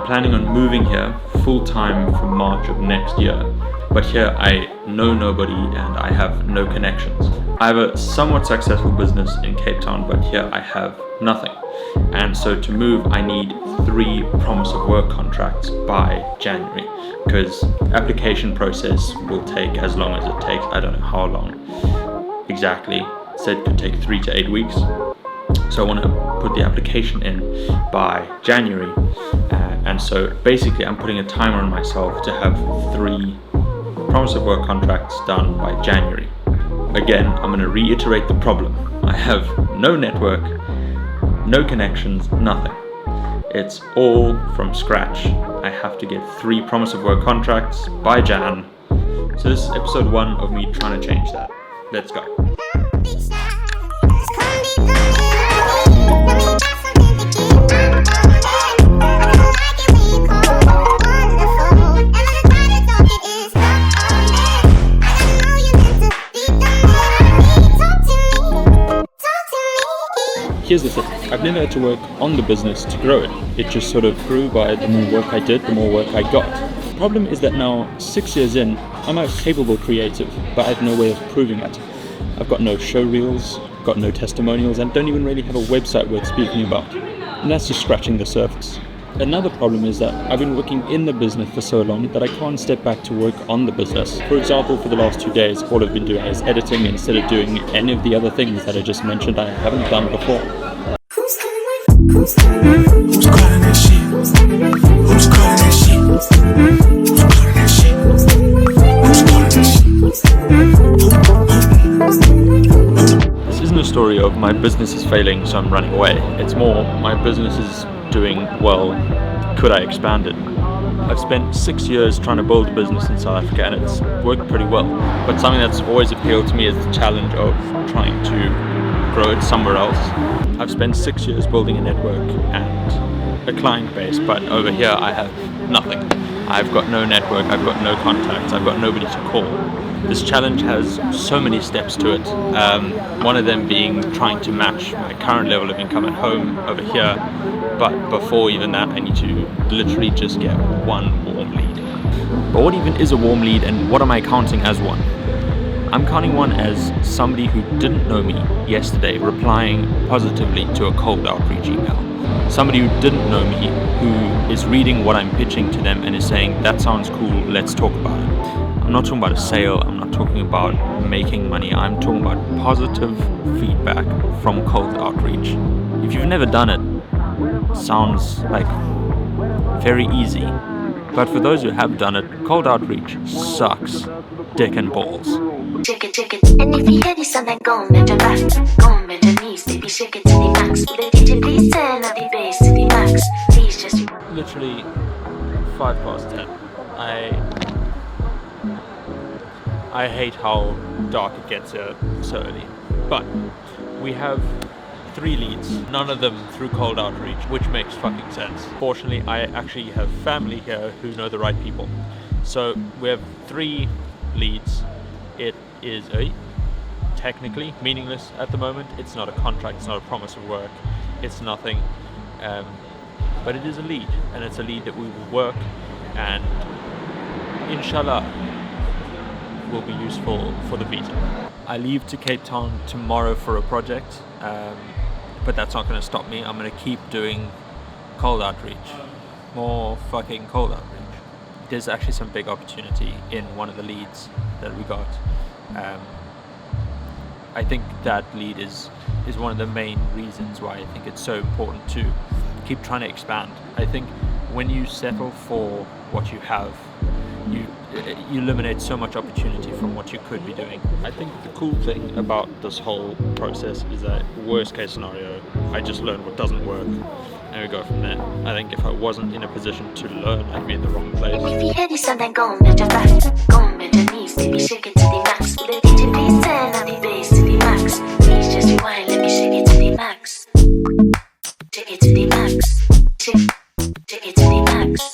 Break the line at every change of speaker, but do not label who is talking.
planning on moving here full-time from March of next year. But here I know nobody and I have no connections. I have a somewhat successful business in Cape Town, but here I have nothing. And so to move, I need 3 promise of work contracts by January, because application process will take as long as it takes. I don't know how long exactly. It said it could take 3 to 8 weeks. So I want to put the application in by January. And so basically I'm putting a timer on myself to have 3 promise of work contracts done by January. Again, I'm going to reiterate the problem. I have no network, no connections, nothing. It's all from scratch. I have to get 3 promise of work contracts by Jan. So this is episode 1 of me trying to change that. Let's go. Here's the thing, I've never had to work on the business to grow it. It just sort of grew by the more work I did, the more work I got. The problem is that now, 6 years in, I'm a capable creative, but I have no way of proving it. I've got no show reels, got no testimonials, and don't even really have a website worth speaking about. And that's just scratching the surface. Another problem is that I've been working in the business for so long that I can't step back to work on the business. For example, for the last 2 days, all I've been doing is editing instead of doing any of the other things that I just mentioned I haven't done before.
Who's calling that shit? Who's calling that shit? Who's calling that shit? Who's calling that shit?
This isn't a story of my business is failing so I'm running away. It's more, my business is doing well, could I expand it? I've spent 6 years trying to build a business in South Africa and it's worked pretty well. But something that's always appealed to me is the challenge of trying to grow it somewhere else. I've spent 6 years building a network and a client base, but over here I have nothing. I've got no network, I've got no contacts, I've got nobody to call. This challenge has so many steps to it. One of them being trying to match my current level of income at home over here. But before even that, I need to literally just get 1 warm lead. But what even is a warm lead and what am I counting as one? I'm counting one as somebody who didn't know me yesterday replying positively to a cold outreach email. Somebody who didn't know me who is reading what I'm pitching to them and is saying, that sounds cool, let's talk about it. I'm not talking about a sale, I'm not talking about making money, I'm talking about positive feedback from cold outreach. If you've never done it, sounds like very easy. But for those who have done it, cold outreach sucks dick and balls.
Shake it, and if you hear this song, then go bend your back, go bend your knees, baby, shake it to the max. Will the DJ please turn up the bass to the max? Please just
Literally 10:05. I hate how dark it gets here so early. But we have 3 leads, none of them through cold outreach, which makes fucking sense. Fortunately, I actually have family here who know the right people. So we have 3 leads. It is technically meaningless at the moment. It's not a contract, it's not a promise of work, it's nothing. But it is a lead, and it's a lead that we will work and inshallah will be useful for the visa. I leave to Cape Town tomorrow for a project, but that's not going to stop me. I'm going to keep doing cold outreach, more fucking cold outreach. There's actually some big opportunity in one of the leads that we got. I think that lead is one of the main reasons why I think it's so important to keep trying to expand. I think when you settle for what you have, you eliminate so much opportunity from what you could be doing. I think the cool thing about this whole process is that worst case scenario, I just learn what doesn't work and we go from there. I think if I wasn't in a position to learn, I'd be in the wrong place.
And if you hear this song, then go bend your back, go bend your knees, baby, shake it to the max. Will the DJ please turn up the bass to the max? Please just rewind, let me shake it to the max. Shake it to the max. Shake it to the max.